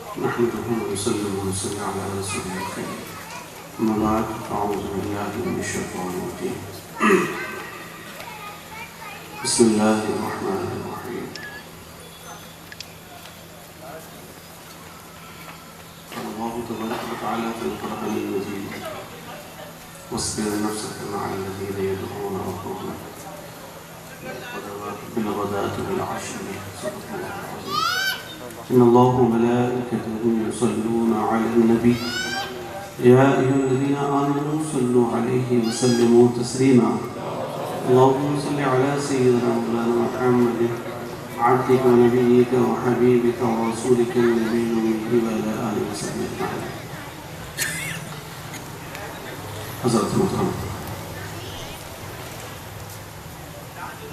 نحمده ونصلي ونسلم على رسوله الكريم. أما بعد فأعوذ بالله من الشيطان الرجيم. بسم الله الرحمن الرحيم. قال الله تبارك وتعالى في القرآن المجيد: واصبر نفسك مع الذين يدعون ربهم بالغداة والعشي. صدق الله العظيم. إن الله وملائكته يصلون على النبي يا أيها الذين آمنوا صلوا عليه وسلموا تسليما. اللهم صل على سيدنا مولانا محمد عبدك ونبيك وحبيبك ورسولك النبي الأمي وعلى آله وصحبه أجمعين. حضرت محترم،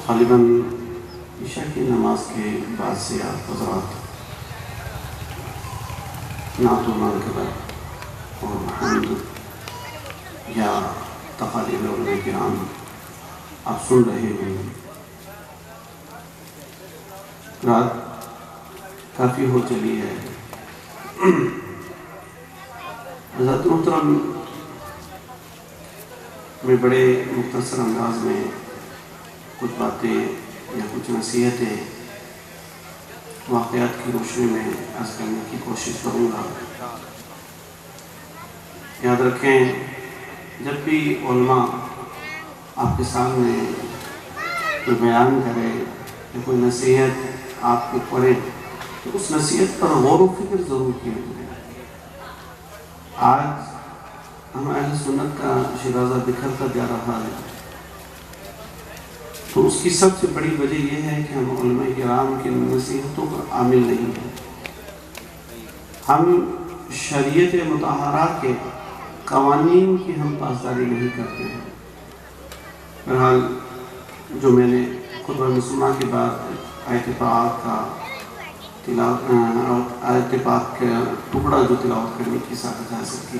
غالباً عشاء کی نماز کے بعد سے آپ حضرات نعت و منقبت اور حمد یا تقاریب علماء کرام آپ سن رہے ہیں. رات کافی ہو چلی ہے. حضرت محترم، میں بڑے مختصر انداز میں کچھ باتیں یا کچھ نصیحتیں واقعات کی روشنی میں عرض کرنے کی کوشش کروں گا. یاد رکھیں، جب بھی علماء آپ کے سامنے کوئی بیان کرے یا کوئی نصیحت آپ کو پڑھے تو اس نصیحت پر غور و فکر ضرور کیجیے. آج ہم اہل سنت کا شیرازہ بکھرتا جا رہا ہے، تو اس کی سب سے بڑی وجہ یہ ہے کہ ہم علماء کرام کی نصیحتوں پر عامل نہیں ہیں. ہم شریعت مطہرہ کے قوانین کی ہم پاسداری نہیں کرتے ہیں. بہرحال جو میں نے خطبہ مسلمہ کے بعد آیت پاک کا ٹکڑا جو تلاوت کرنے کی سعادت حاصل کی،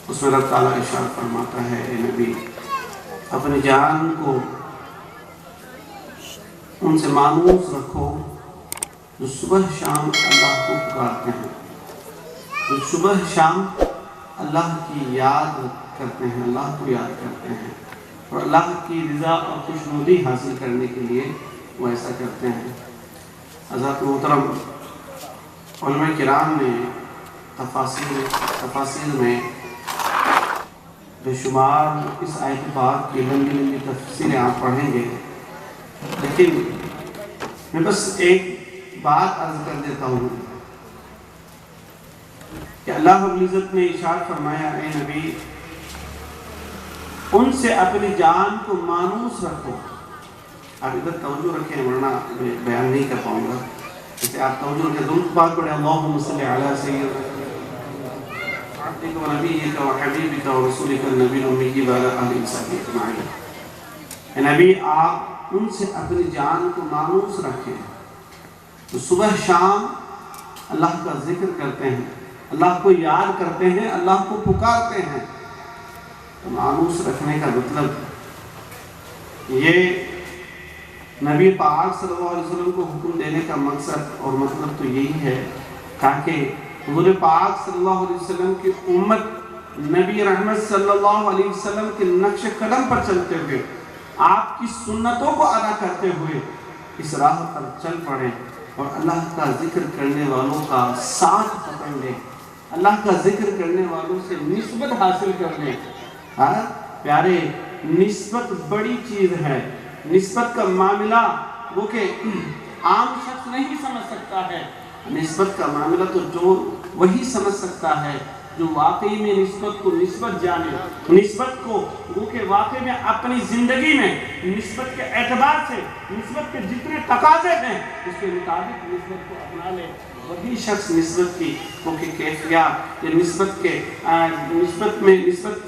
اس میں رب تعالیٰ ارشاد فرماتا ہے: اے نبی، اپنی جان کو ان سے مانوس رکھو جو صبح شام اللہ کو پکارتے ہیں، جو صبح شام اللہ کی یاد کرتے ہیں، اللہ کو یاد کرتے ہیں، اور اللہ کی رضا اور خوشنودی حاصل کرنے کے لیے وہ ایسا کرتے ہیں. حضرات محترم، علماء کرام نے تفاسیر میں بے شمار اس آیت پاک کی لمبی لمبی تفسیریں آپ پڑھیں گے، لیکن میں بس ایک بات عرض کر دیتا ہوں کہ اللہ رب العزت نے ارشاد فرمایا: اے نبی، ان سے اپنی جان کو مانوس رکھو. آپ ادھر توجہ رکھیں ورنہ میں بیان نہیں کر پاؤں گا. جیسے آپ توجہ رکھیں، درود پاک پڑھیں: اللہم صلی علی سیدنا عبدک و نبیک و حبیبک و رسولک النبی الأمی وعلی آلہ وصحبہ اجمعین. اے نبی، آپ ان سے اپنی جان کو مانوس رکھیں تو صبح شام اللہ کا ذکر کرتے ہیں، اللہ کو یاد کرتے ہیں، اللہ کو پکارتے ہیں. تو مانوس رکھنے کا مطلب یہ نبی پاک صلی اللہ علیہ وسلم کو حکم دینے کا مقصد اور مطلب تو یہی ہے تاکہ حضور پاک صلی اللہ علیہ وسلم کی امت نبی رحمت صلی اللہ علیہ وسلم کے نقش قدم پر چلتے ہوئے، آپ کی سنتوں کو ادا کرتے ہوئے اس راہ پر چل پڑیں اور اللہ کا ذکر کرنے والوں کا ساتھ پکڑ لیں، اللہ کا ذکر کرنے والوں سے نسبت حاصل کر لیں. پیارے، نسبت بڑی چیز ہے. نسبت کا معاملہ وہ کہ عام شخص نہیں سمجھ سکتا ہے. نسبت کا معاملہ تو جو وہی سمجھ سکتا ہے جو واقعی میں نسبت کو نسبت جانے، نسبت کو وہ کہ واقعی میں اپنی زندگی میں نسبت کے اعتبار سے نسبت کے جتنے تقاضے ہیں اس کے مطابق نسبت کو اپنا لے. وہی شخص نسبت کی کیفیات یا نسبت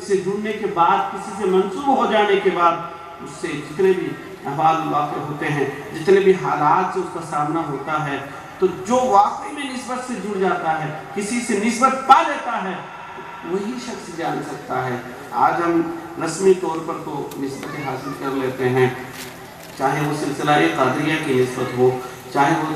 سے جڑنے کے بعد، کسی سے منسوب ہو جانے کے بعد اس سے جتنے بھی احوال واقع ہوتے ہیں، جتنے بھی حالات سے اس کا سامنا ہوتا ہے، تو جو واقعی میں نسبت سے جڑ جاتا ہے، کسی سے نسبت پا لیتا ہے، وہی شخص جان سکتا ہے. آج ہم رسمی طور پر تو نسبت حاصل کر لیتے ہیں، چاہے وہ سلسلہ قادریہ کی نسبت ہو، چاہے وہ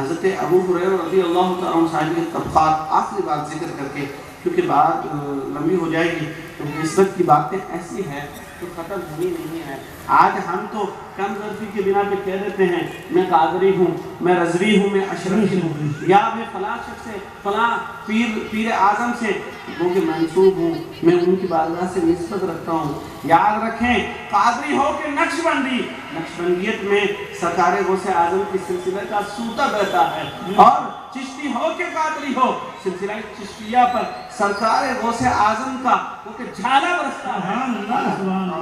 حضرت ابو ہریرہ رضی اللہ تعالیٰ عنہ صاحب کے طبقات آخری بات ذکر کر کے، کیونکہ بات لمبی ہو جائے گی، نسبت کی باتیں ایسی ہیں تو ختم ہونی نہیں ہے۔ آج ہم تو کم ظرفی کے بنا پہ کہہ دیتے ہیں میں قادری ہوں، میں رضوی ہوں، میں اشرفی ہوں، یا میں فلاں شخص سے، فلاں پیر اعظم سے وہ کہ منسوب ہوں، میں ان کی بارگاہ سے نسبت رکھتا ہوں۔ یاد رکھیں، قادری ہو کہ نقشبندی، نقشبندیت میں سرکار غوث اعظم کی سلسلہ کا سوتا بہتا ہے، اور چشتی ہو کہ قادری ہو، سلسلہ چشتیہ پر سرکار غوث اعظم کا وہ کہ جھالا برستا ہے۔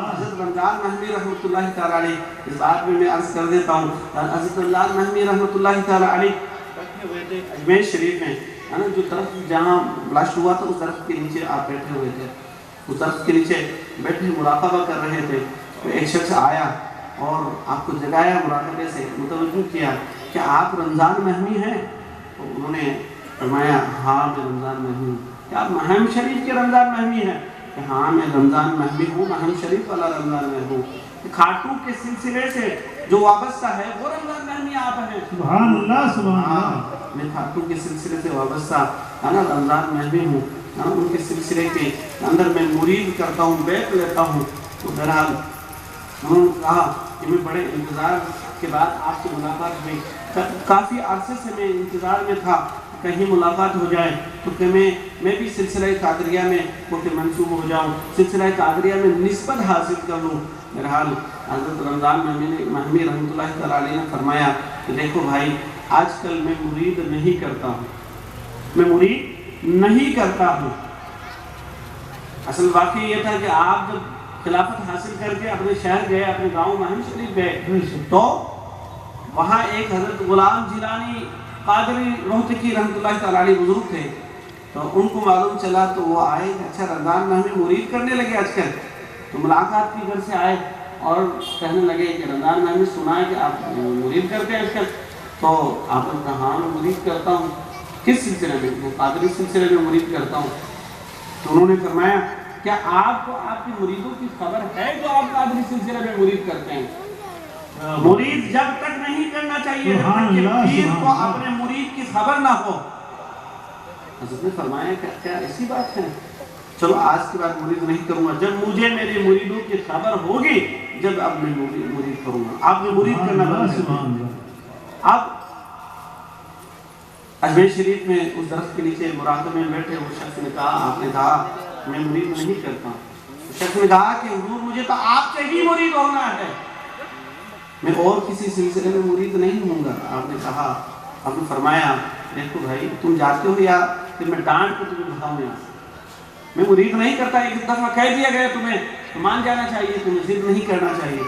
حضرت رمضان محمی رحمۃ اللہ تعالیٰ علیہ، اس بات میں عرض کر دیتا ہوں، حضرت رمضان محمی رحمۃ اللہ تعالیٰ علیہ بیٹھے ہوئے تھے اجمیر شریف میں، ہے نا، جو درخت جہاں بلاسٹ ہوا تھا اس درخت کے نیچے آپ بیٹھے ہوئے تھے، اس درخت کے نیچے بیٹھے مراقبہ کر رہے تھے، تو ایک شخص آیا اور آپ کو جگایا، مراقبے سے متوجہ کیا کہ آپ رمضان محمی ہیں؟ تو انہوں نے فرمایا ہاں میں رمضان محمی ہوں۔ کیا آپ مہم شریف کے رمضان محمی ہیں؟ کہ ہاں میں رمضان محمی ہوں، مہم شریف والا رمضان محمی ہوں۔ کھاٹو کے سلسلے سے جو وابستہ ہے وہ رمضان محمی آپ ہیں۔ سبحان اللہ، سبحان اللہ۔ میں کھاٹو کے سلسلے سے وابستہ ہے نا رمضان محمی ہوں، ان کے سلسلے کے اندر میں مرید کرتا ہوں، بیعت لیتا ہوں۔ تو بہرحال انہوں نے کہا کہ میں بڑے انتظار کے بعد آپ سے ملاقات ہوئی، کافی عرصے سے میں انتظار میں تھا کہیں ملاقات ہو جائے تو کہ میں بھی سلسلہ قادریہ میں وہ کہ منسوب ہو جاؤں، سلسلہ قادریہ میں نسبت حاصل کر لوں۔ بہرحال حضرت رمضان محمی رحمۃ اللہ تعالیٰ علیہ نے فرمایا کہ دیکھو بھائی، آج کل میں مرید نہیں کرتا ہوں، میں مرید نہیں کرتا ہوں۔ اصل واقعہ یہ تھا کہ آپ جب خلافت حاصل کر کے اپنے شہر گئے، اپنے گاؤں مہم شریف گئے، تو وہاں ایک حضرت غلام جیلانی قادری روہتکی رحمۃ اللہ تعالیٰ علیہ بزرگ تھے، تو ان کو معلوم چلا تو وہ آئے کہ اچھا رمضان محمی مرید کرنے لگے آج کل، تو ملاقات کی گھر سے آئے اور کہنے لگے کہ رمضان محمی سنا ہے کہ آپ مرید کرتے ہیں آج کل؟ تو آپ نے کہا ہاں میں مرید کرتا ہوں۔ کس سلسلے میں؟ وہ قادری سلسلے میں مرید کرتا ہوں۔ تو انہوں نے فرمایا کیا آپ کو آپ کی مریدوں کی خبر ہے جو آپ قادری سلسلے میں مرید کرتے ہیں؟ مرید جب تک نہیں کرنا چاہیے جب تک کہ پیر کو اپنے مرید کی خبر نہ ہو۔ حضرت نے فرمایا کہ کیا ایسی بات ہے؟ چلو آج کے بعد مرید نہیں کروں گا، جب مجھے میرے مریدوں کی خبر ہوگی جب اب میں مرید کروں گا۔ آپ نے مرید کرنا بند کر دیا۔ اب اجمیر شریف میں اس درخت کے نیچے مراقبے میں بیٹھے وہ شخص نے کہا، آپ نے کہا میں مرید نہیں کرتا۔ اس شخص نے کہا کہ حضور مجھے تو آپ سے ہی مرید ہونا ہے، میں اور کسی سلسلے میں مرید نہیں ہوں گا۔ آپ نے کہا، آپ نے فرمایا دیکھو بھائی تم جاتے ہو یا پھر میں ڈانٹ کو تمہیں بتاؤں یہاں سے، میں مرید نہیں کرتا، ایک دفعہ کہہ دیا گیا تمہیں تو مان جانا چاہیے، تمہیں ضد نہیں کرنا چاہیے۔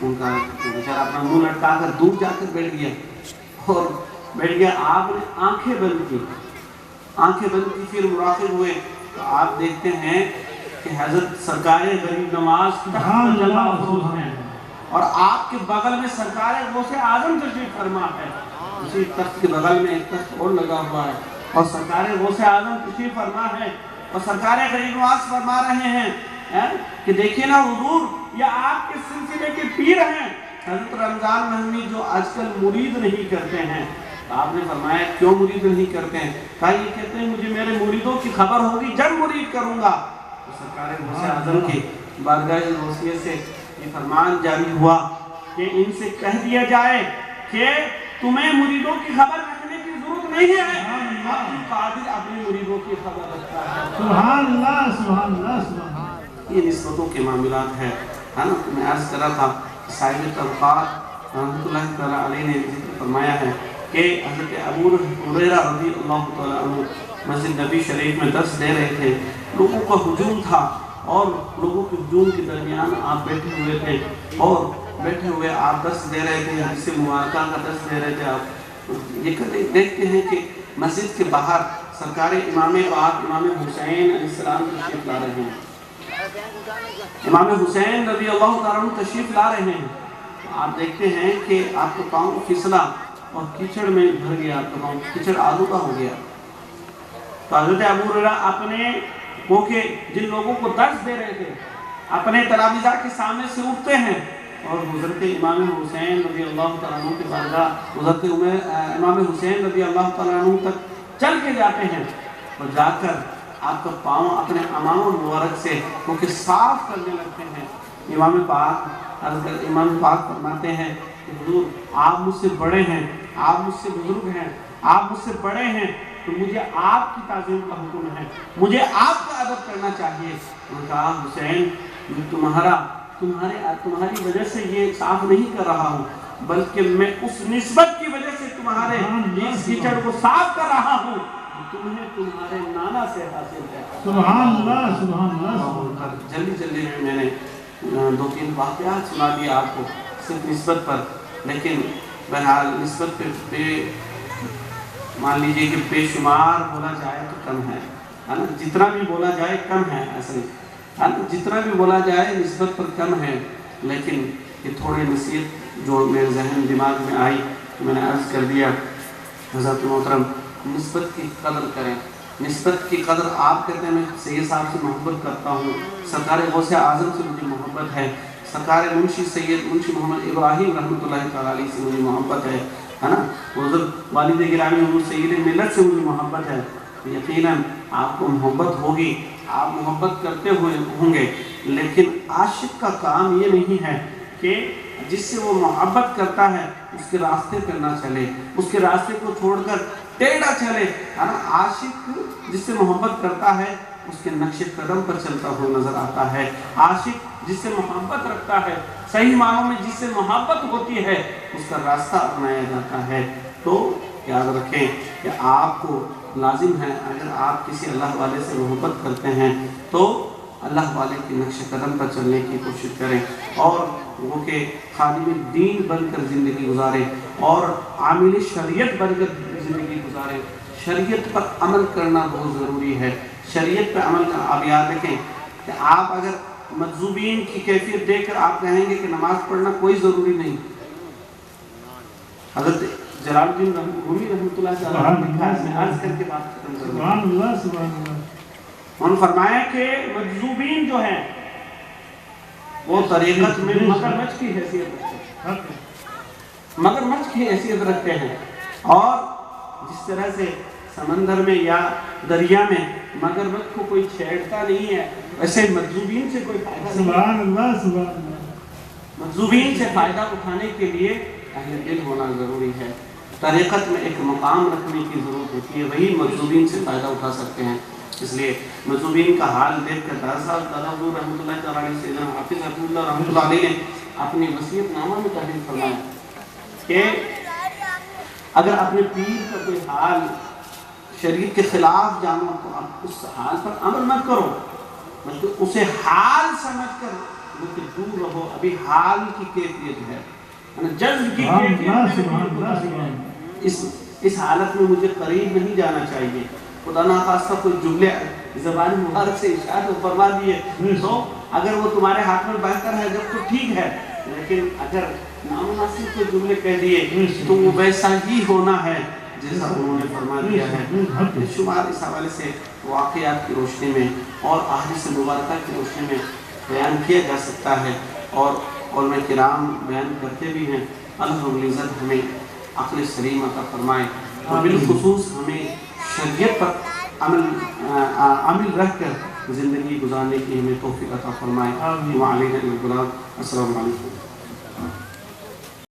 ان کا بیچارہ اپنا منہ لٹکا کر دور جا کر بیٹھ گیا اور بیٹھ گیا۔ آپ نے آنکھیں بند کی، آنکھیں بند کی، پھر مراقب ہوئے تو آپ دیکھتے ہیں کہ حضرت سرکار غریب نواز تخت جگہ افروز ہیں اور آپ کے بغل میں سرکار غوث اعظم تشریف فرما ہے۔ اسی تخت کے بغل میں ایک تخت اور لگا ہوا ہے اور سرکار غوث اعظم تشریف فرما ہے اور سرکار غریب نواز فرما رہے ہیں کہ دیکھیں نا حضور یہ آپ کے سلسلے کے پیر ہیں حضرت رمضان محمی جو آج کل مرید نہیں کرتے ہیں۔ آپ نے فرمایا کیوں مرید نہیں کرتے ہیں؟ کہا یہ کہتے ہیں مجھے میرے مریدوں کی خبر ہوگی جب مرید کروں گا۔ تو سرکار غوث اعظم کی بارگاہ وصیت سے یہ فرمان جاری ہوا کہ ان سے کہہ دیا جائے کہ تمہیں مریدوں کی خبر رکھنے کی ضرورت نہیں ہے، عبد القادر اپنے مریدوں کی خبر رکھتا ہے۔ سبحان اللہ، سبحان اللہ، سبحان اللہ۔ یہ نسبتوں کے معاملات ہے نا۔ میں عرض کر رہا تھا صاحب طبقات رحمۃ اللہ تعالیٰ علیہ نے ذکر فرمایا ہے کہ حضرت ابو ہریرہ رضی اللہ تعالیٰ عنہ مسجد نبی شریف میں درس دے رہے تھے، لوگوں کا ہجوم تھا اور لوگوں کے ہجوم کے درمیان آپ بیٹھے ہوئے تھے اور بیٹھے ہوئے آپ درس دے رہے تھے، جس سے مبارکہ کا درس دے رہے تھے۔ آپ یہ دیکھتے ہیں کہ مسجد کے باہر سرکار امام پاک امام حسین علیہ السلام تشریف لا رہے ہیں، امام حسین رضی اللہ تعالیٰ عنہ تشریف لا رہے ہیں۔ آپ دیکھتے ہیں کہ آپ کا پاؤں پھسلا اور کیچڑ میں بھر گیا، آپ کا پاؤں کیچڑ آلودہ ہو گیا۔ تو حضرت ابو ہریرہ اپنے وہ کہ جن لوگوں کو درس دے رہے تھے اپنے تلامذہ کے سامنے سے اٹھتے ہیں اور حضرت امام حسین رضی اللہ تعالیٰ عنہ کے بارگاہ حضرت امام حسین رضی اللہ تعالیٰ عنہ تک چل کے جاتے ہیں اور جا کر آپ کا پاؤں اپنے امام مبارک سے کیونکہ صاف کرنے لگتے ہیں۔ امام پاک فرماتے ہیں کہ حضور آپ مجھ سے بڑے ہیں، آپ مجھ سے بزرگ ہیں، آپ مجھ سے بڑے ہیں، تو مجھے آپ کی تعظیم کا حکم ہے، مجھے آپ کا ادب کرنا چاہیے۔ انہوں نے کہا حسین تمہاری وجہ سے یہ صاف نہیں کر رہا ہوں، بلکہ میں اس نسبت کی وجہ سے تمہارے اس کیچڑ کو صاف کر رہا ہوں تمہیں تمہارے نانا سے حاصل ہے۔ سبحان اللہ سبحان اللہ۔ جلدی میں نے 2-3 واقعات سنا دیا آپ کو صرف نسبت پر، لیکن بہرحال نسبت پہ مان لیجئے کہ بے شمار بولا جائے تو کم ہے نا، جتنا بھی بولا جائے کم ہے، اصل جتنا بھی بولا جائے نسبت پر کم ہے، لیکن یہ تھوڑی نصیحت جو میرے ذہن دماغ میں آئی تو میں نے عرض کر دیا۔ حضرت محترم نسبت کی قدر کریں، نسبت کی قدر آپ کہتے ہیں میں سید صاحب سے محبت کرتا ہوں، سرکار غوث اعظم سے مجھے محبت ہے، سرکار منشی سید منشی محمد ابراہیم رحمۃ اللہ تعالیٰ علیہ سے مجھے محبت ہے نا، حضور والد گرامی حضور سید ملت سے مجھے محبت ہے، یقیناً آپ کو محبت ہوگی، آپ محبت کرتے ہوئے ہوں گے، لیکن عاشق کا کام یہ نہیں ہے کہ جس سے وہ محبت کرتا ہے اس کے راستے پر نہ چلے، اس کے راستے کو چھوڑ کر ٹیڑھا چلے، عاشق جس سے محبت کرتا ہے اس کے نقش قدم پر چلتا ہوا نظر آتا ہے، عاشق جس سے محبت رکھتا ہے، صحیح معنوں میں جس سے محبت ہوتی ہے اس کا راستہ اپنایا جاتا ہے۔ تو یاد رکھیں کہ آپ کو لازم ہے اگر آپ کسی اللہ والے سے محبت کرتے ہیں تو اللہ والے کے نقش قدم پر چلنے کی کوشش کریں، اور وہ کہ خادم دین بن کر زندگی گزاریں اور عامل شریعت بن کر زندگی گزاریں۔ شریعت پر عمل کرنا بہت ضروری ہے، شریعت پر عمل کرنا۔ آپ یاد رکھیں کہ آپ اگر مجذوبین کی کیفیت دیکھ کر آپ کہیں گے کہ نماز پڑھنا کوئی ضروری نہیں، حضرت جلال الدین رومی رحمۃ اللہ علیہ میں عرض کر کے بات ختم کروں۔ سبحان اللہ سبحان اللہ۔ انہوں نے فرمایا کہ مجذوبین جو ہیں وہ طریقت میں مگرمچھ کی حیثیت رکھتے ہیں، مگرمچھ کی حیثیت رکھتے ہیں، اور جس طرح سے سمندر میں یا دریا میں مگرمچھ کو کوئی چھیڑتا نہیں ہے ویسے مجذوبین سے کوئی فائدہ نہیں ہے۔ سبحان اللہ سبحان اللہ۔ مجذوبین سے فائدہ اٹھانے کے لیے اہل دل ہونا ضروری ہے، طریقت میں ایک مقام رکھنے کی ضرورت ہوتی ہے، وہی مجذوبین سے فائدہ اٹھا سکتے ہیں۔ اس لیے مجذوبین کا حال دیکھ کر دادا حضور رحمۃ اللہ تعالیٰ علیہ سیدنا حافظ رحمۃ اللہ رحمۃ اللہ علیہ نے اپنی وصیت نامہ میں تحریر فرمایا کہ اگر اپنے پیر کا کوئی حال شریعت کے خلاف جانو تو آپ اس حال پر عمل مت کرو، بلکہ اسے حال سمجھ کر دور رہو۔ ابھی حال کی کیفیت ہے، جذب کی کیفیت ہے، اس حالت میں مجھے قریب نہیں جانا چاہیے۔ خدا ناخواستہ کوئی جملے زبان مبارک سے ارشاد فرما دیے تو اگر وہ تمہارے ہاتھ میں بہتر ہے جب تو ٹھیک ہے، لیکن اگر نامناسب کوئی جملے کہہ دیے تو وہ ویسا ہی ہونا ہے جیسا انہوں نے فرما دیا ہے۔ شمار اس حوالے سے واقعات کی روشنی میں اور احادیث مبارکہ کی روشنی میں بیان کیا جا سکتا ہے، اور علماء کرام بیان کرتے بھی ہیں۔ اللہ رب العزت ہمیں عقل سلیم عطا فرمائے، اور بالخصوص ہمیں شریعت پر عمل رکھ کر زندگی گزارنے کی ہمیں توفیق عطا فرمائے۔ وعلیکم السلام علیکم۔